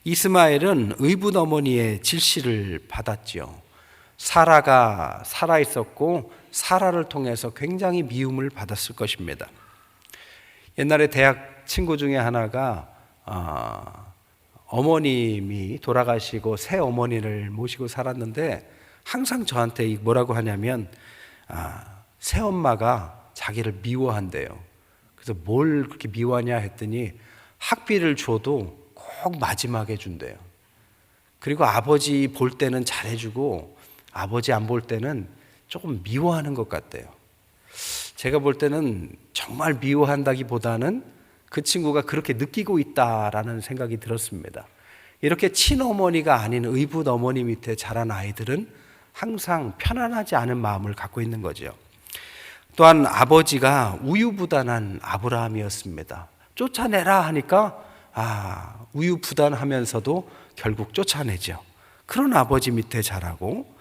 이스마엘은 의붓 어머니의 질시를 받았지요. 사라가 살아 있었고 사라를 통해서 굉장히 미움을 받았을 것입니다. 옛날에 대학 친구 중에 하나가 어머님이 돌아가시고 새 어머니를 모시고 살았는데 항상 저한테 뭐라고 하냐면 새 엄마가 자기를 미워한대요. 그래서 뭘 그렇게 미워하냐 했더니 학비를 줘도 꼭 마지막에 준대요. 그리고 아버지 볼 때는 잘해주고 아버지 안 볼 때는 조금 미워하는 것 같대요. 제가 볼 때는 정말 미워한다기보다는 그 친구가 그렇게 느끼고 있다라는 생각이 들었습니다. 이렇게 친어머니가 아닌 의붓 어머니 밑에 자란 아이들은 항상 편안하지 않은 마음을 갖고 있는 거죠. 또한 아버지가 우유부단한 아브라함이었습니다. 쫓아내라 하니까 우유부단하면서도 결국 쫓아내죠. 그런 아버지 밑에 자라고,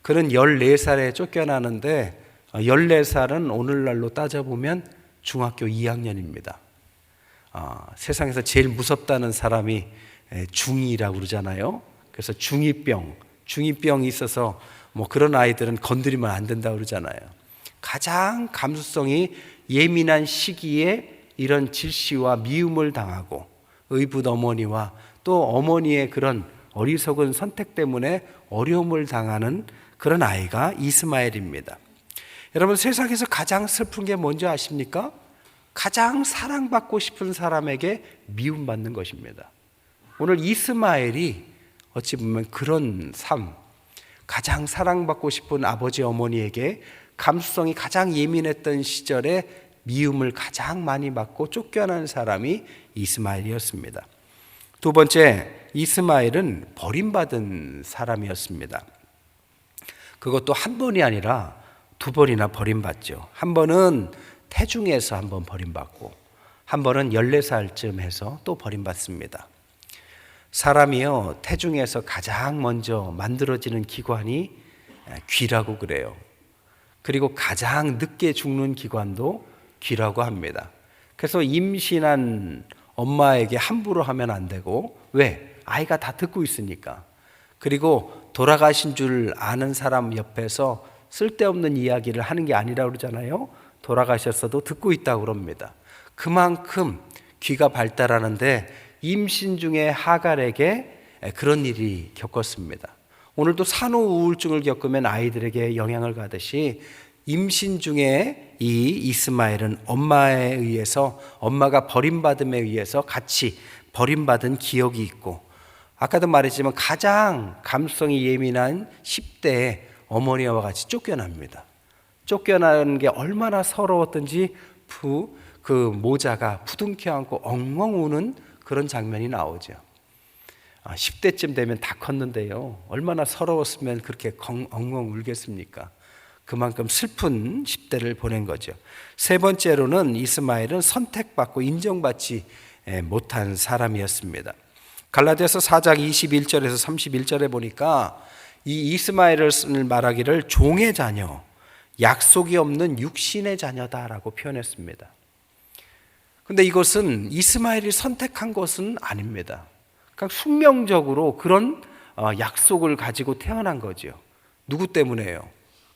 그는 14살에 쫓겨나는데 14살은 오늘날로 따져보면 중학교 2학년입니다. 세상에서 제일 무섭다는 사람이 중2라고 그러잖아요. 그래서 중2병이 있어서 그런 아이들은 건드리면 안 된다고 그러잖아요. 가장 감수성이 예민한 시기에 이런 질시와 미움을 당하고 의붓 어머니와 또 어머니의 그런 어리석은 선택 때문에 어려움을 당하는 그런 아이가 이스마엘입니다. 여러분, 세상에서 가장 슬픈 게 뭔지 아십니까? 가장 사랑받고 싶은 사람에게 미움받는 것입니다. 오늘 이스마엘이 어찌 보면 그런 삶, 가장 사랑받고 싶은 아버지 어머니에게 감수성이 가장 예민했던 시절에 미움을 가장 많이 받고 쫓겨난 사람이 이스마엘이었습니다. 두 번째, 이스마엘은 버림받은 사람이었습니다. 그것도 한 번이 아니라 두 번이나 버림받죠. 한 번은 태중에서 한 번 버림받고 한 번은 14살쯤 해서 또 버림받습니다. 사람이요, 태중에서 가장 먼저 만들어지는 기관이 귀라고 그래요. 그리고 가장 늦게 죽는 기관도 귀라고 합니다. 그래서 임신한 엄마에게 함부로 하면 안 되고, 왜? 아이가 다 듣고 있으니까. 그리고 돌아가신 줄 아는 사람 옆에서 쓸데없는 이야기를 하는 게 아니라고 그러잖아요. 돌아가셨어도 듣고 있다고 그럽니다. 그만큼 귀가 발달하는데 임신 중에 하갈에게 그런 일이 겪었습니다. 오늘도 산후 우울증을 겪으면 아이들에게 영향을 가듯이 임신 중에 이 이스마엘은 엄마에 의해서, 엄마가 버림받음에 의해서 같이 버림받은 기억이 있고, 아까도 말했지만 가장 감수성이 예민한 10대에 어머니와 같이 쫓겨납니다. 쫓겨나는 게 얼마나 서러웠던지 그 모자가 부둥켜 안고 엉엉 우는 그런 장면이 나오죠. 10대쯤 되면 다 컸는데요, 얼마나 서러웠으면 그렇게 엉엉 울겠습니까? 그만큼 슬픈 10대를 보낸 거죠. 세 번째로는 이스마엘은 선택받고 인정받지 못한 사람이었습니다. 갈라디아서 4장 21절에서 31절에 보니까 이 이스마엘을 말하기를 종의 자녀, 약속이 없는 육신의 자녀다라고 표현했습니다. 그런데 이것은 이스마엘이 선택한 것은 아닙니다. 그러니까 숙명적으로 그런 약속을 가지고 태어난 거죠. 누구 때문에요?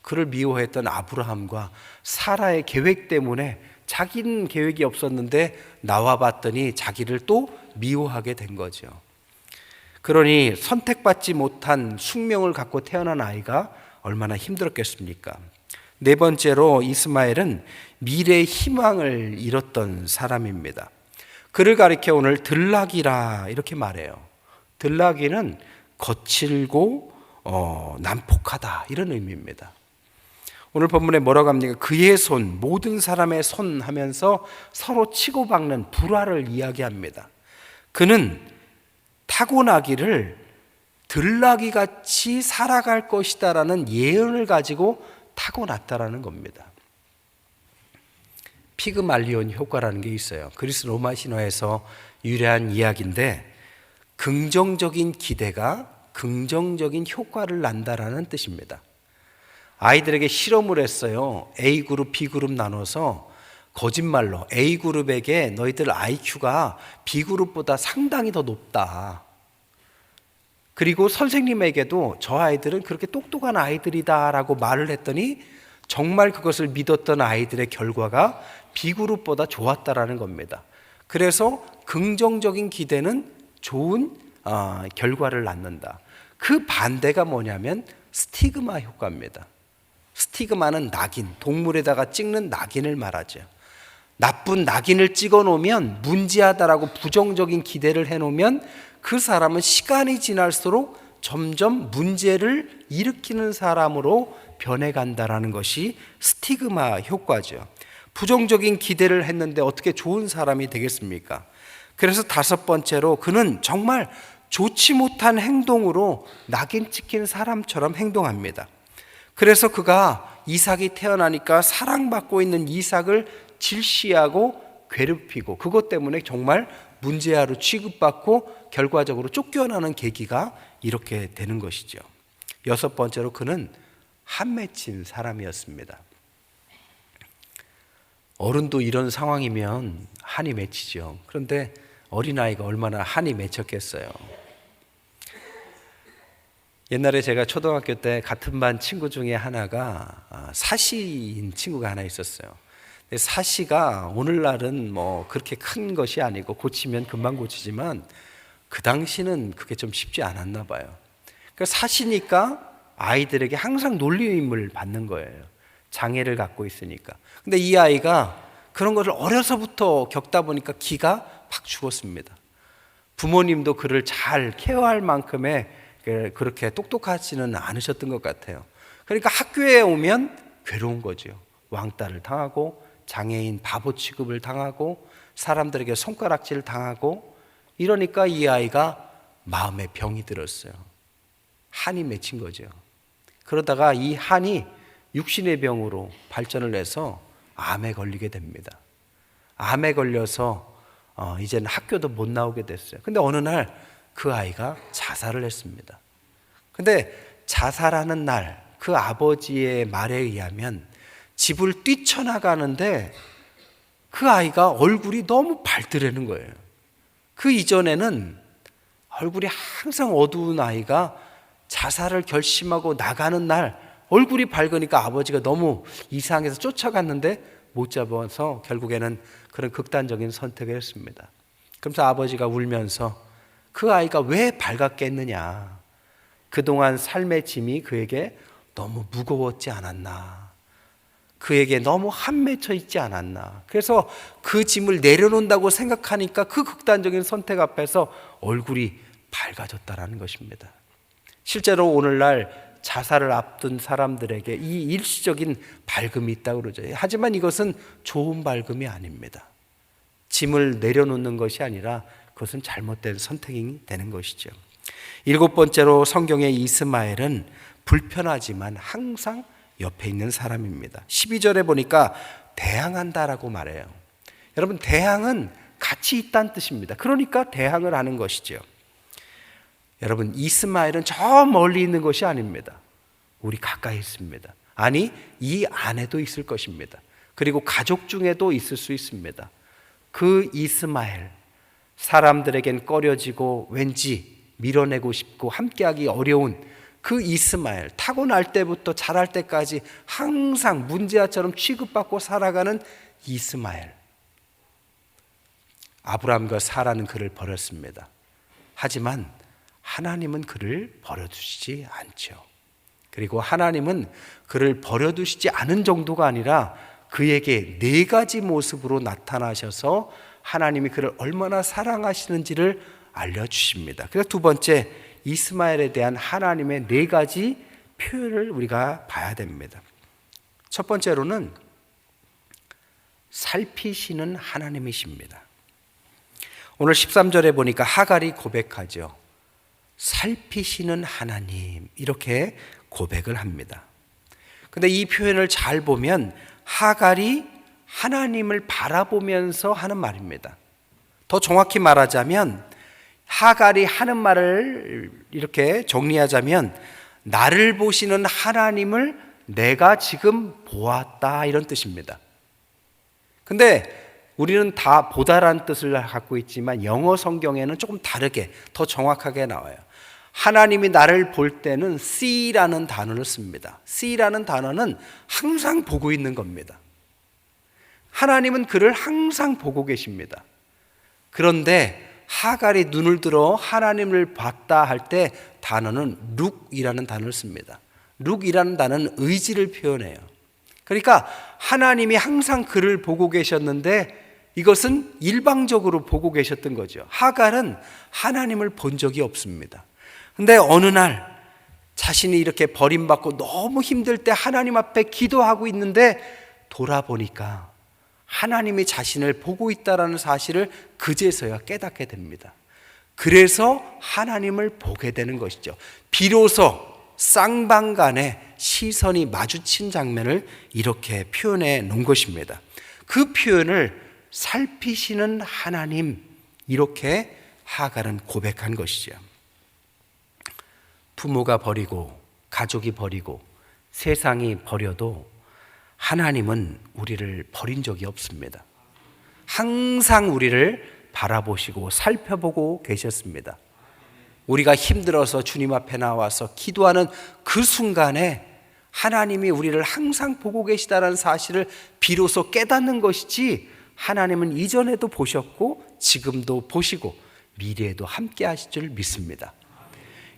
그를 미워했던 아브라함과 사라의 계획 때문에, 자기는 계획이 없었는데 나와봤더니 자기를 또 미워하게 된 거죠. 그러니 선택받지 못한 숙명을 갖고 태어난 아이가 얼마나 힘들었겠습니까? 네 번째로 이스마엘은 미래의 희망을 잃었던 사람입니다. 그를 가리켜 오늘 들락이라 이렇게 말해요. 들락이는 거칠고 난폭하다, 이런 의미입니다. 오늘 본문에 뭐라고 합니까? 그의 손, 모든 사람의 손 하면서 서로 치고박는 불화를 이야기합니다. 그는 타고나기를 들나귀같이 살아갈 것이다라는 예언을 가지고 타고났다라는 겁니다. 피그말리온 효과라는 게 있어요. 그리스 로마 신화에서 유래한 이야기인데, 긍정적인 기대가 긍정적인 효과를 난다라는 뜻입니다. 아이들에게 실험을 했어요. A그룹, B그룹 나눠서 거짓말로 A그룹에게 너희들 IQ가 B그룹보다 상당히 더 높다, 그리고 선생님에게도 저 아이들은 그렇게 똑똑한 아이들이다라고 말을 했더니 정말 그것을 믿었던 아이들의 결과가 B그룹보다 좋았다라는 겁니다. 그래서 긍정적인 기대는 좋은 결과를 낳는다. 그 반대가 뭐냐면 스티그마 효과입니다. 스티그마는 낙인, 동물에다가 찍는 낙인을 말하죠. 나쁜 낙인을 찍어 놓으면 문제하다라고 부정적인 기대를 해 놓으면 그 사람은 시간이 지날수록 점점 문제를 일으키는 사람으로 변해간다라는 것이 스티그마 효과죠. 부정적인 기대를 했는데 어떻게 좋은 사람이 되겠습니까? 그래서 다섯 번째로 그는 정말 좋지 못한 행동으로 낙인 찍힌 사람처럼 행동합니다. 그래서 그가 이삭이 태어나니까 사랑받고 있는 이삭을 질시하고 괴롭히고 그것 때문에 정말 문제아로 취급받고 결과적으로 쫓겨나는 계기가 이렇게 되는 것이죠. 여섯 번째로 그는 한 맺힌 사람이었습니다. 어른도 이런 상황이면 한이 맺히죠. 그런데 어린아이가 얼마나 한이 맺혔겠어요. 옛날에 제가 초등학교 때 같은 반 친구 중에 하나가 사시인 친구가 하나 있었어요. 사시가 오늘날은 뭐 그렇게 큰 것이 아니고 고치면 금방 고치지만 그 당시는 그게 좀 쉽지 않았나 봐요. 그러니까 사시니까 아이들에게 항상 놀림을 받는 거예요. 장애를 갖고 있으니까. 근데 이 아이가 그런 것을 어려서부터 겪다 보니까 기가 팍 죽었습니다. 부모님도 그를 잘 케어할 만큼의 그렇게 똑똑하지는 않으셨던 것 같아요. 그러니까 학교에 오면 괴로운 거죠. 왕따를 당하고 장애인 바보 취급을 당하고 사람들에게 손가락질 당하고 이러니까 이 아이가 마음에 병이 들었어요. 한이 맺힌 거죠. 그러다가 이 한이 육신의 병으로 발전을 해서 암에 걸리게 됩니다. 암에 걸려서 이제는 학교도 못 나오게 됐어요. 근데 어느 날 그 아이가 자살을 했습니다. 근데 자살하는 날 그 아버지의 말에 의하면 집을 뛰쳐나가는데 그 아이가 얼굴이 너무 밝더라는 거예요. 그 이전에는 얼굴이 항상 어두운 아이가 자살을 결심하고 나가는 날 얼굴이 밝으니까 아버지가 너무 이상해서 쫓아갔는데 못 잡아서 결국에는 그런 극단적인 선택을 했습니다. 그러면서 아버지가 울면서 그 아이가 왜 밝았겠느냐, 그동안 삶의 짐이 그에게 너무 무거웠지 않았나, 그에게 너무 한 맺혀 있지 않았나, 그래서 그 짐을 내려놓는다고 생각하니까 그 극단적인 선택 앞에서 얼굴이 밝아졌다는 것입니다. 실제로 오늘날 자살을 앞둔 사람들에게 이 일시적인 밝음이 있다고 그러죠. 하지만 이것은 좋은 밝음이 아닙니다. 짐을 내려놓는 것이 아니라 그것은 잘못된 선택이 되는 것이죠. 일곱 번째로 성경의 이스마엘은 불편하지만 항상 옆에 있는 사람입니다. 12절에 보니까 대항한다라고 말해요. 여러분, 대항은 같이 있다는 뜻입니다. 그러니까 대항을 하는 것이죠. 여러분, 이스마엘은 저 멀리 있는 것이 아닙니다. 우리 가까이 있습니다. 아니, 이 안에도 있을 것입니다. 그리고 가족 중에도 있을 수 있습니다. 그 이스마엘, 사람들에겐 꺼려지고 왠지 밀어내고 싶고 함께하기 어려운 그 이스마엘, 타고날 때부터 자랄 때까지 항상 문제아처럼 취급받고 살아가는 이스마엘. 아브라함과 사라는 그를 버렸습니다. 하지만 하나님은 그를 버려두시지 않죠. 그리고 하나님은 그를 버려두시지 않은 정도가 아니라 그에게 네 가지 모습으로 나타나셔서 하나님이 그를 얼마나 사랑하시는지를 알려주십니다. 그래서 두 번째, 이스마엘에 대한 하나님의 네 가지 표현을 우리가 봐야 됩니다. 첫 번째로는 살피시는 하나님이십니다. 오늘 13절에 보니까 하갈이 고백하죠. 살피시는 하나님, 이렇게 고백을 합니다. 근데 이 표현을 잘 보면 하갈이 하나님을 바라보면서 하는 말입니다. 더 정확히 말하자면 하갈이 하는 말을 이렇게 정리하자면 나를 보시는 하나님을 내가 지금 보았다, 이런 뜻입니다. 근데 우리는 다 보다란 뜻을 갖고 있지만 영어 성경에는 조금 다르게 더 정확하게 나와요. 하나님이 나를 볼 때는 see라는 단어를 씁니다. see라는 단어는 항상 보고 있는 겁니다. 하나님은 그를 항상 보고 계십니다. 그런데 하갈이 눈을 들어 하나님을 봤다 할 때 단어는 look이라는 단어를 씁니다. look이라는 단어는 의지를 표현해요. 그러니까 하나님이 항상 그를 보고 계셨는데 이것은 일방적으로 보고 계셨던 거죠. 하갈은 하나님을 본 적이 없습니다. 근데 어느 날 자신이 이렇게 버림받고 너무 힘들 때 하나님 앞에 기도하고 있는데 돌아보니까 하나님이 자신을 보고 있다는 사실을 그제서야 깨닫게 됩니다. 그래서 하나님을 보게 되는 것이죠. 비로소 쌍방간에 시선이 마주친 장면을 이렇게 표현해 놓은 것입니다. 그 표현을 살피시는 하나님, 이렇게 하갈은 고백한 것이죠. 부모가 버리고 가족이 버리고 세상이 버려도 하나님은 우리를 버린 적이 없습니다. 항상 우리를 바라보시고 살펴보고 계셨습니다. 우리가 힘들어서 주님 앞에 나와서 기도하는 그 순간에 하나님이 우리를 항상 보고 계시다는 사실을 비로소 깨닫는 것이지, 하나님은 이전에도 보셨고 지금도 보시고 미래에도 함께 하실 줄 믿습니다.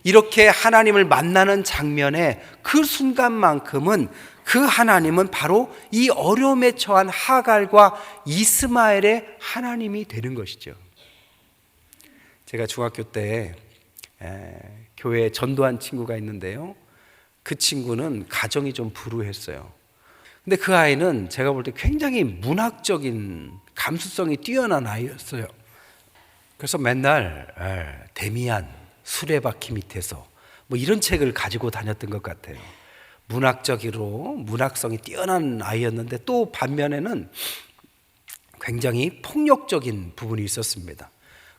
이렇게 하나님을 만나는 장면에 그 순간만큼은 그 하나님은 바로 이 어려움에 처한 하갈과 이스마엘의 하나님이 되는 것이죠. 제가 중학교 때 교회에 전도한 친구가 있는데요, 그 친구는 가정이 좀 불우했어요. 근데 그 아이는 제가 볼 때 굉장히 문학적인 감수성이 뛰어난 아이였어요. 그래서 맨날 데미안, 수레바퀴 밑에서 뭐 이런 책을 가지고 다녔던 것 같아요. 문학적으로 문학성이 뛰어난 아이였는데 또 반면에는 굉장히 폭력적인 부분이 있었습니다.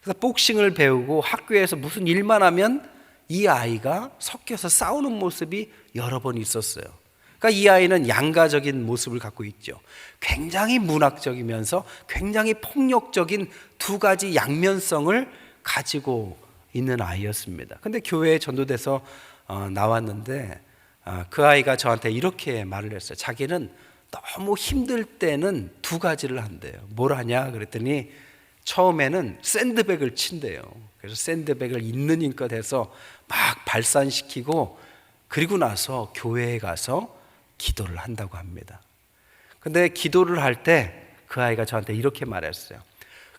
그래서 복싱을 배우고 학교에서 무슨 일만 하면 이 아이가 섞여서 싸우는 모습이 여러 번 있었어요. 그러니까 이 아이는 양가적인 모습을 갖고 있죠. 굉장히 문학적이면서 굉장히 폭력적인 두 가지 양면성을 가지고 있는 아이였습니다. 근데 교회에 전도돼서 나왔는데 그 아이가 저한테 이렇게 말을 했어요. 자기는 너무 힘들 때는 두 가지를 한대요. 뭘 하냐 그랬더니 처음에는 샌드백을 친대요. 그래서 샌드백을 있는 힘껏 해서 막 발산시키고 그리고 나서 교회에 가서 기도를 한다고 합니다. 근데 기도를 할 때 그 아이가 저한테 이렇게 말했어요.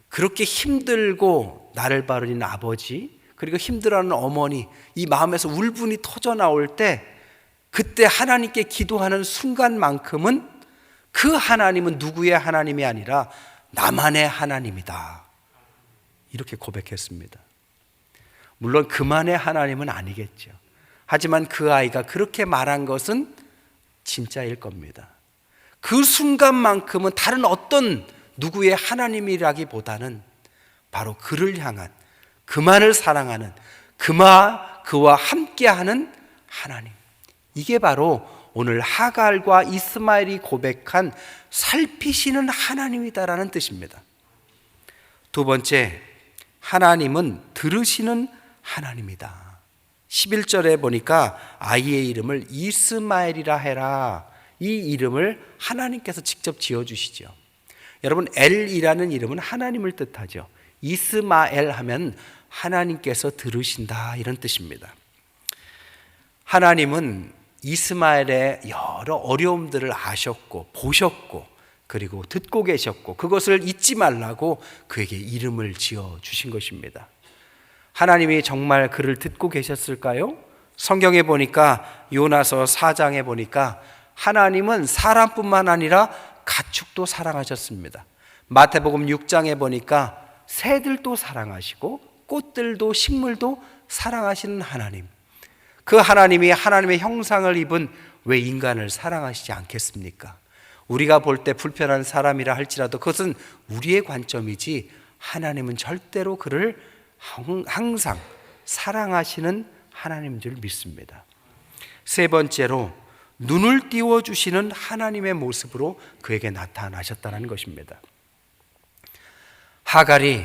그렇게 힘들고 나를 바르는 아버지, 그리고 힘들어하는 어머니, 이 마음에서 울분이 터져 나올 때 그때 하나님께 기도하는 순간만큼은 그 하나님은 누구의 하나님이 아니라 나만의 하나님이다, 이렇게 고백했습니다. 물론 그만의 하나님은 아니겠죠. 하지만 그 아이가 그렇게 말한 것은 진짜일 겁니다. 그 순간만큼은 다른 어떤 누구의 하나님이라기보다는 바로 그를 향한, 그만을 사랑하는, 그와 함께하는 하나님, 이게 바로 오늘 하갈과 이스마엘이 고백한 살피시는 하나님이다라는 뜻입니다. 두 번째, 하나님은 들으시는 하나님이다. 11절에 보니까 아이의 이름을 이스마엘이라 해라, 이 이름을 하나님께서 직접 지어주시죠. 여러분, 엘이라는 이름은 하나님을 뜻하죠. 이스마엘 하면 하나님께서 들으신다, 이런 뜻입니다. 하나님은 이스마엘의 여러 어려움들을 아셨고 보셨고 그리고 듣고 계셨고 그것을 잊지 말라고 그에게 이름을 지어주신 것입니다. 하나님이 정말 그를 듣고 계셨을까요? 성경에 보니까 요나서 4장에 보니까 하나님은 사람뿐만 아니라 가축도 사랑하셨습니다. 마태복음 6장에 보니까 새들도 사랑하시고 꽃들도 식물도 사랑하시는 하나님, 그 하나님이 하나님의 형상을 입은 왜 인간을 사랑하시지 않겠습니까? 우리가 볼 때 불편한 사람이라 할지라도 그것은 우리의 관점이지 하나님은 절대로 그를 항상 사랑하시는 하나님인 줄 믿습니다. 세 번째로, 눈을 띄워주시는 하나님의 모습으로 그에게 나타나셨다는 것입니다. 하갈이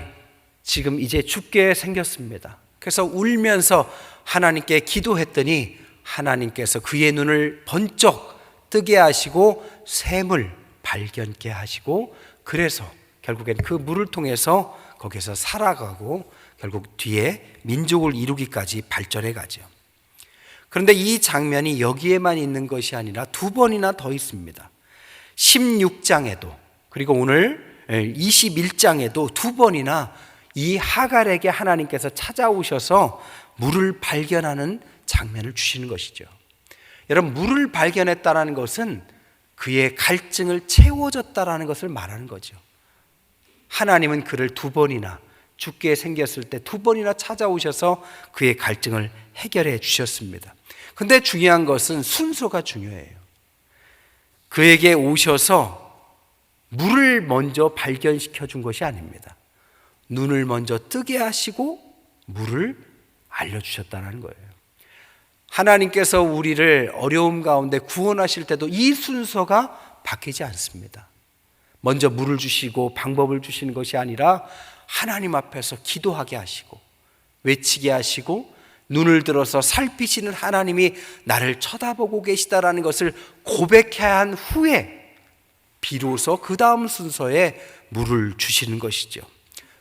지금 이제 죽게 생겼습니다. 그래서 울면서 하나님께 기도했더니 하나님께서 그의 눈을 번쩍 뜨게 하시고 샘을 발견케 하시고, 그래서 결국엔 그 물을 통해서 거기서 살아가고 결국 뒤에 민족을 이루기까지 발전해 가죠. 그런데 이 장면이 여기에만 있는 것이 아니라 두 번이나 더 있습니다. 16장에도 그리고 오늘 21장에도 두 번이나 이 하갈에게 하나님께서 찾아오셔서 물을 발견하는 장면을 주시는 것이죠. 여러분, 물을 발견했다는 것은 그의 갈증을 채워졌다라는 것을 말하는 거죠. 하나님은 그를 두 번이나 죽게 생겼을 때 두 번이나 찾아오셔서 그의 갈증을 해결해 주셨습니다. 근데 중요한 것은 순서가 중요해요. 그에게 오셔서 물을 먼저 발견시켜 준 것이 아닙니다. 눈을 먼저 뜨게 하시고 물을 알려주셨다는 거예요. 하나님께서 우리를 어려움 가운데 구원하실 때도 이 순서가 바뀌지 않습니다. 먼저 물을 주시고 방법을 주시는 것이 아니라 하나님 앞에서 기도하게 하시고 외치게 하시고 눈을 들어서 살피시는 하나님이 나를 쳐다보고 계시다라는 것을 고백해야 한 후에 비로소 그 다음 순서에 물을 주시는 것이죠.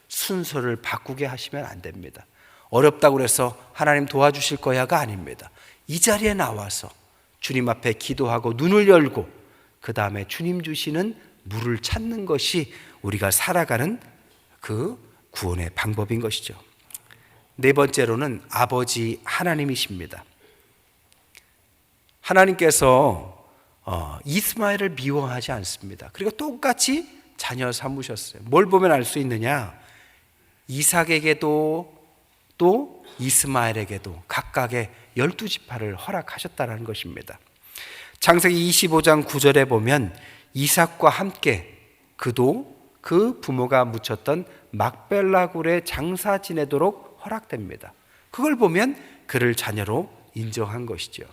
순서를 바꾸게 하시면 안 됩니다. 어렵다고 해서 하나님 도와주실 거야가 아닙니다. 이 자리에 나와서 주님 앞에 기도하고 눈을 열고 그 다음에 주님 주시는 물을 찾는 것이 우리가 살아가는 그 구원의 방법인 것이죠. 네 번째로는 아버지 하나님이십니다. 하나님께서 이스마엘을 미워하지 않습니다. 그리고 똑같이 자녀 삼으셨어요. 뭘 보면 알 수 있느냐? 이삭에게도 또 이스마엘에게도 각각의 12지파를 허락하셨다는 것입니다. 창세기 25장 9절에 보면 이삭과 함께 그도 그 부모가 묻혔던 막벨라 굴에 장사 지내도록 허락됩니다. 그걸 보면 그를 자녀로 인정한 것이죠.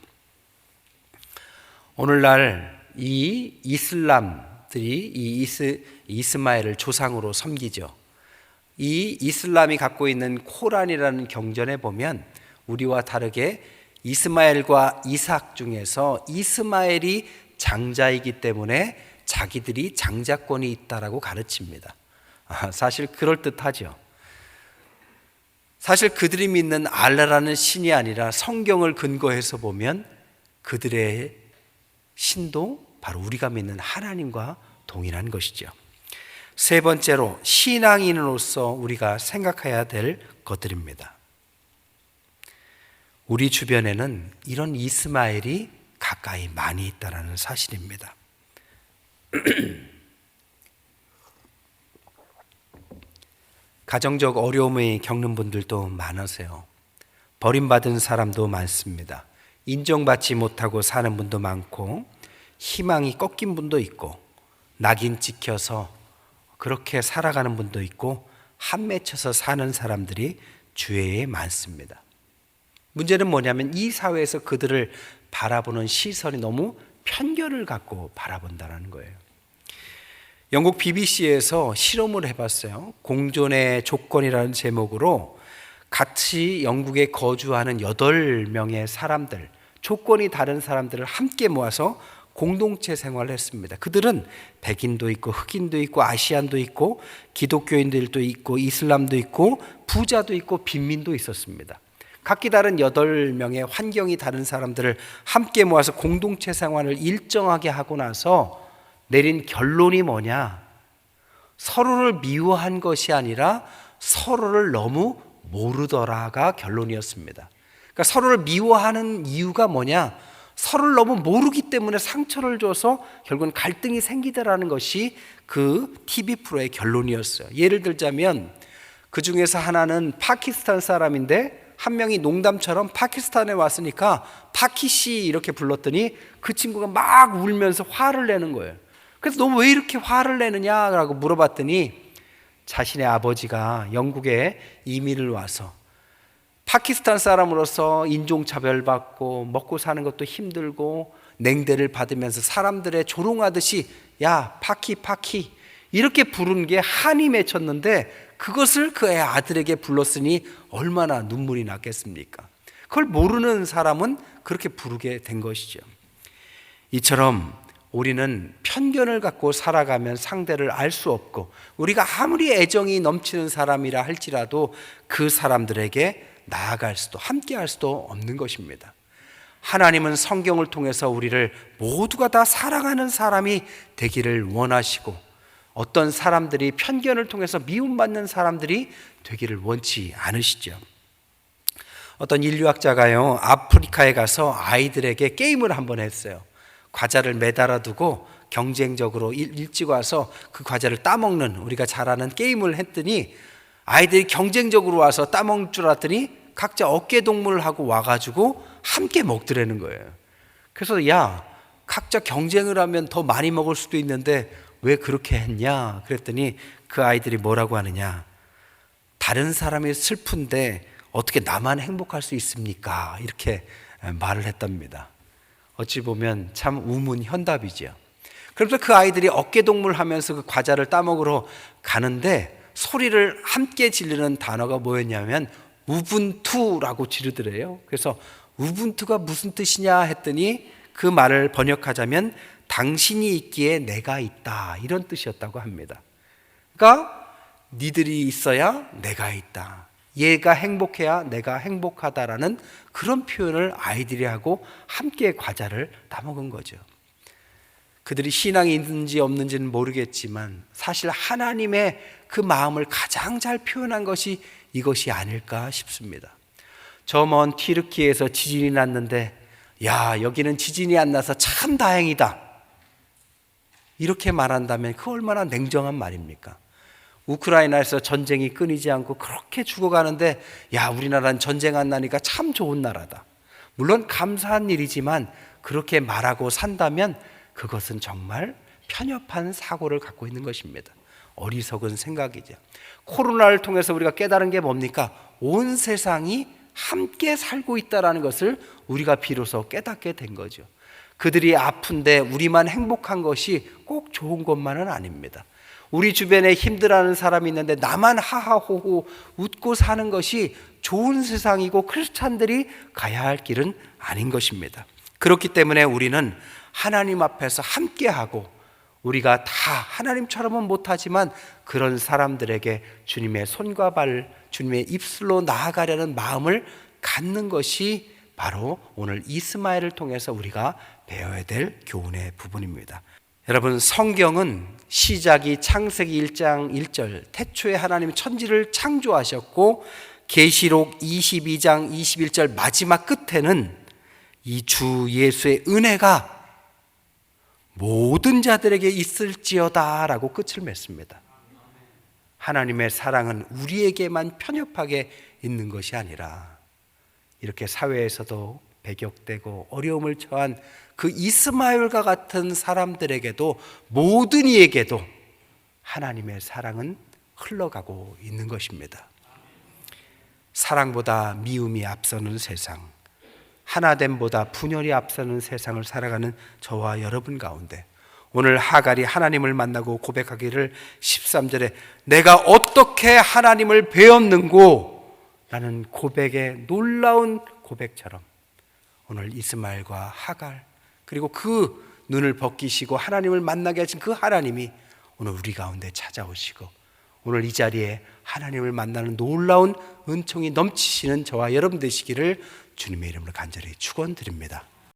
오늘날 이 이슬람들이 이 이스마엘을 조상으로 섬기죠. 이 이슬람이 갖고 있는 코란이라는 경전에 보면 우리와 다르게 이스마엘과 이삭 중에서 이스마엘이 장자이기 때문에 자기들이 장자권이 있다라고 가르칩니다. 사실 그럴듯하죠. 사실 그들이 믿는 알라라는 신이 아니라 성경을 근거해서 보면 그들의 신도 바로 우리가 믿는 하나님과 동일한 것이죠. 세 번째로 신앙인으로서 우리가 생각해야 될 것들입니다. 우리 주변에는 이런 이스마엘이 가까이 많이 있다는 사실입니다. 가정적 어려움을 겪는 분들도 많으세요. 버림받은 사람도 많습니다. 인정받지 못하고 사는 분도 많고 희망이 꺾인 분도 있고 낙인 찍혀서 그렇게 살아가는 분도 있고 한 맺혀서 사는 사람들이 주위에 많습니다. 문제는 뭐냐면 이 사회에서 그들을 바라보는 시선이 너무 편견을 갖고 바라본다는 거예요. 영국 BBC에서 실험을 해봤어요. 공존의 조건이라는 제목으로 같이 영국에 거주하는 8명의 사람들, 조건이 다른 사람들을 함께 모아서 공동체 생활을 했습니다. 그들은 백인도 있고 흑인도 있고 아시안도 있고 기독교인들도 있고 이슬람도 있고 부자도 있고 빈민도 있었습니다. 각기 다른 8명의 환경이 다른 사람들을 함께 모아서 공동체 생활을 일정하게 하고 나서 내린 결론이 뭐냐? 서로를 미워한 것이 아니라 서로를 너무 모르더라가 결론이었습니다. 그러니까 서로를 미워하는 이유가 뭐냐? 서로를 너무 모르기 때문에 상처를 줘서 결국은 갈등이 생기더라는 것이 그 TV 프로의 결론이었어요. 예를 들자면 그 중에서 하나는 파키스탄 사람인데 한 명이 농담처럼 파키스탄에 왔으니까 파키씨 이렇게 불렀더니 그 친구가 막 울면서 화를 내는 거예요. 그래서 너 왜 이렇게 화를 내느냐라고 물어봤더니 자신의 아버지가 영국에 이민을 와서 파키스탄 사람으로서 인종차별받고 먹고 사는 것도 힘들고 냉대를 받으면서 사람들의 조롱하듯이 야 파키 이렇게 부른 게 한이 맺혔는데 그것을 그의 아들에게 불렀으니 얼마나 눈물이 났겠습니까? 그걸 모르는 사람은 그렇게 부르게 된 것이죠. 이처럼 우리는 편견을 갖고 살아가면 상대를 알 수 없고, 우리가 아무리 애정이 넘치는 사람이라 할지라도 그 사람들에게 나아갈 수도 함께 할 수도 없는 것입니다. 하나님은 성경을 통해서 우리를 모두가 다 사랑하는 사람이 되기를 원하시고, 어떤 사람들이 편견을 통해서 미움받는 사람들이 되기를 원치 않으시죠. 어떤 인류학자가요, 아프리카에 가서 아이들에게 게임을 한번 했어요. 과자를 매달아 두고 경쟁적으로 일찍 와서 그 과자를 따먹는, 우리가 잘 아는 게임을 했더니 아이들이 경쟁적으로 와서 따먹을 줄 알았더니 각자 어깨동무를 하고 와가지고 함께 먹더라는 거예요. 그래서 야, 각자 경쟁을 하면 더 많이 먹을 수도 있는데 왜 그렇게 했냐 그랬더니 그 아이들이 뭐라고 하느냐, 다른 사람이 슬픈데 어떻게 나만 행복할 수 있습니까? 이렇게 말을 했답니다. 어찌 보면 참 우문현답이죠. 그래서 그 아이들이 어깨동무를 하면서 그 과자를 따먹으러 가는데 소리를 함께 지르는 단어가 뭐였냐면 우분투라고 지르더래요. 그래서 우분투가 무슨 뜻이냐 했더니 그 말을 번역하자면 당신이 있기에 내가 있다, 이런 뜻이었다고 합니다. 그러니까 니들이 있어야 내가 있다, 얘가 행복해야 내가 행복하다라는 그런 표현을 아이들이 하고 함께 과자를 따먹은 거죠. 그들이 신앙이 있는지 없는지는 모르겠지만 사실 하나님의 그 마음을 가장 잘 표현한 것이 이것이 아닐까 싶습니다. 저 먼 튀르키예에서 지진이 났는데 야, 여기는 지진이 안 나서 참 다행이다, 이렇게 말한다면 그 얼마나 냉정한 말입니까? 우크라이나에서 전쟁이 끊이지 않고 그렇게 죽어가는데 야, 우리나라는 전쟁 안 나니까 참 좋은 나라다, 물론 감사한 일이지만 그렇게 말하고 산다면 그것은 정말 편협한 사고를 갖고 있는 것입니다. 어리석은 생각이죠. 코로나를 통해서 우리가 깨달은 게 뭡니까? 온 세상이 함께 살고 있다는 것을 우리가 비로소 깨닫게 된 거죠. 그들이 아픈데 우리만 행복한 것이 꼭 좋은 것만은 아닙니다. 우리 주변에 힘들어하는 사람이 있는데 나만 하하호호 웃고 사는 것이 좋은 세상이고 크리스찬들이 가야 할 길은 아닌 것입니다. 그렇기 때문에 우리는 하나님 앞에서 함께하고, 우리가 다 하나님처럼은 못하지만 그런 사람들에게 주님의 손과 발, 주님의 입술로 나아가려는 마음을 갖는 것이 바로 오늘 이스마엘을 통해서 우리가 배워야 될 교훈의 부분입니다. 여러분, 성경은 시작이 창세기 1장 1절 태초에 하나님이 천지를 창조하셨고, 계시록 22장 21절 마지막 끝에는 이 주 예수의 은혜가 모든 자들에게 있을지어다 라고 끝을 맺습니다. 하나님의 사랑은 우리에게만 편협하게 있는 것이 아니라 이렇게 사회에서도 배격되고 어려움을 처한 그 이스마엘과 같은 사람들에게도, 모든 이에게도 하나님의 사랑은 흘러가고 있는 것입니다. 사랑보다 미움이 앞서는 세상, 하나됨보다 분열이 앞서는 세상을 살아가는 저와 여러분 가운데 오늘 하갈이 하나님을 만나고 고백하기를 13절에 내가 어떻게 하나님을 배웠는고 라는 고백의 놀라운 고백처럼 오늘 이스마엘과 하갈, 그리고 그 눈을 벗기시고 하나님을 만나게 하신 그 하나님이 오늘 우리 가운데 찾아오시고 오늘 이 자리에 하나님을 만나는 놀라운 은총이 넘치시는 저와 여러분 되시기를 주님의 이름으로 간절히 축원드립니다.